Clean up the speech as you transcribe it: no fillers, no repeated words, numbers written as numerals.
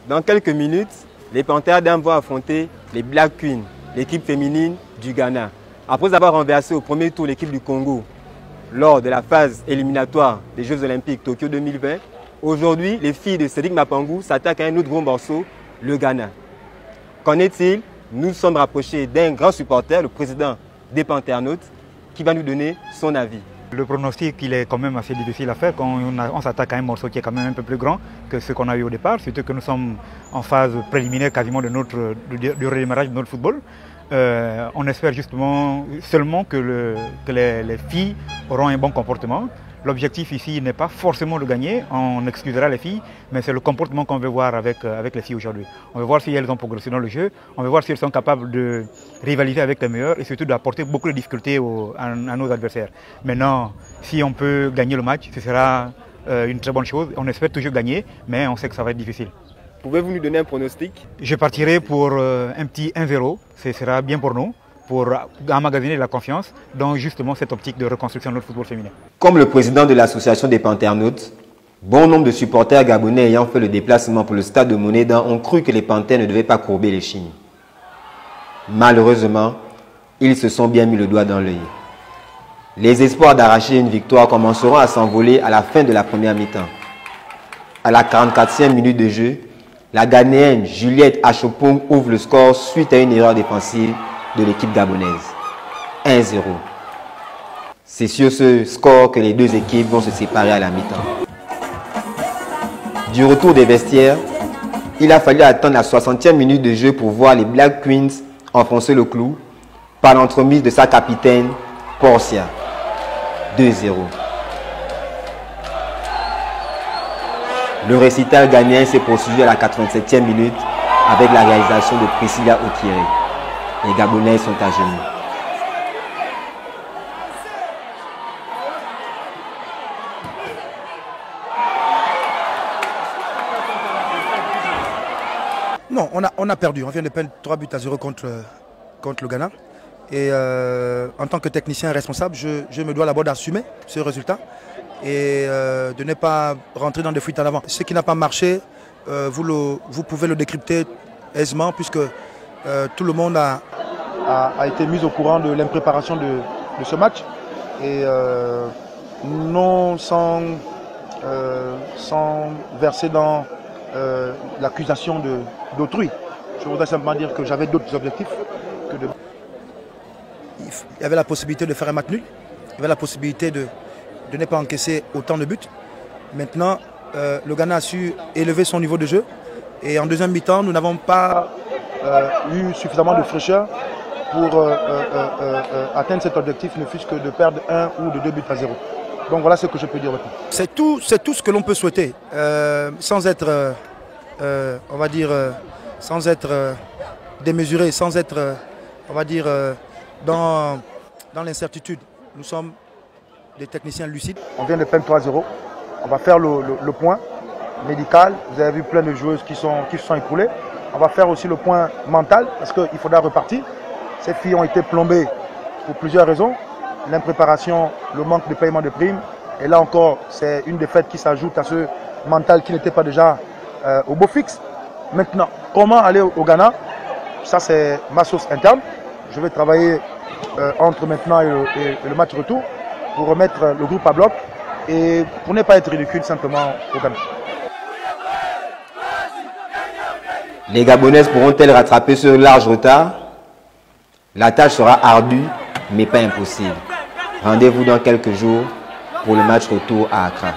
Dans quelques minutes, les Panthères d'Am vont affronter les Black Queens, l'équipe féminine du Ghana. Après avoir renversé au premier tour l'équipe du Congo lors de la phase éliminatoire des Jeux Olympiques Tokyo 2020, aujourd'hui, les filles de Cédric Mapangou s'attaquent à un autre gros morceau, le Ghana. Qu'en est-il? Nous sommes rapprochés d'un grand supporter, le président des Panternautes, qui va nous donner son avis. Le pronostic, il est quand même assez difficile à faire quand on s'attaque à un morceau qui est quand même un peu plus grand que ce qu'on a eu au départ, surtout que nous sommes en phase préliminaire quasiment du redémarrage de notre football. On espère justement seulement que les filles auront un bon comportement. L'objectif ici n'est pas forcément de gagner, on excusera les filles, mais c'est le comportement qu'on veut voir avec les filles aujourd'hui. On veut voir si elles ont progressé dans le jeu, on veut voir si elles sont capables de rivaliser avec les meilleurs et surtout d'apporter beaucoup de difficultés à nos adversaires. Maintenant, si on peut gagner le match, ce sera une très bonne chose. On espère toujours gagner, mais on sait que ça va être difficile. Pouvez-vous nous donner un pronostic? Je partirai pour un petit 1-0, ce sera bien pour nous, pour emmagasiner la confiance dans justement cette optique de reconstruction de notre football féminin. Comme le président de l'association des Panternautes, bon nombre de supporters gabonais ayant fait le déplacement pour le stade de Monédan ont cru que les Panthères ne devaient pas courber les chines. Malheureusement, ils se sont bien mis le doigt dans l'œil. Les espoirs d'arracher une victoire commenceront à s'envoler à la fin de la première mi-temps. À la 44e minute de jeu, la Ghanéenne Juliette Achopong ouvre le score suite à une erreur défensive de l'équipe gabonaise. 1-0. C'est sur ce score que les deux équipes vont se séparer à la mi-temps. Du retour des vestiaires, il a fallu attendre la 60e minute de jeu pour voir les Black Queens enfoncer le clou par l'entremise de sa capitaine Portia. 2-0. Le récital ghanéen s'est poursuivi à la 87e minute avec la réalisation de Priscilla Okieré. Les Gabonais sont à genoux. Non, on a perdu. On vient de perdre 3-0 contre le Ghana. Et en tant que technicien responsable, je me dois d'abord d'assumer ce résultat et de ne pas rentrer dans des fuites en avant. Ce qui n'a pas marché, vous pouvez le décrypter aisément puisque tout le monde a été mis au courant de l'impréparation de ce match. Et non sans verser dans l'accusation d'autrui. Je voudrais simplement dire que j'avais d'autres objectifs que de... Il y avait la possibilité de faire un match nul, il y avait la possibilité de ne pas encaisser autant de buts. Maintenant, le Ghana a su élever son niveau de jeu et en deuxième mi-temps, nous n'avons pas eu suffisamment de fraîcheur pour atteindre cet objectif, ne fût-ce que de perdre 1 ou de 2 buts à 0. Donc voilà ce que je peux dire maintenant. C'est tout ce que l'on peut souhaiter, sans être, on va dire, sans être démesuré, sans être, on va dire, dans l'incertitude. Nous sommes des techniciens lucides. On vient de perdre 3-0. On va faire le point médical. Vous avez vu plein de joueuses qui se sont écoulées. On va faire aussi le point mental parce qu'il faudra repartir. Ces filles ont été plombées pour plusieurs raisons. L'impréparation, le manque de paiement de primes. Et là encore, c'est une défaite qui s'ajoute à ce mental qui n'était pas déjà au beau fixe. Maintenant, comment aller au Ghana? Ça, c'est ma source interne. Je vais travailler entre maintenant et le match retour pour remettre le groupe à bloc et pour ne pas être ridicule simplement au Ghana. Les Gabonaises pourront-elles rattraper ce large retard? La tâche sera ardue, mais pas impossible. Rendez-vous dans quelques jours pour le match retour à Accra.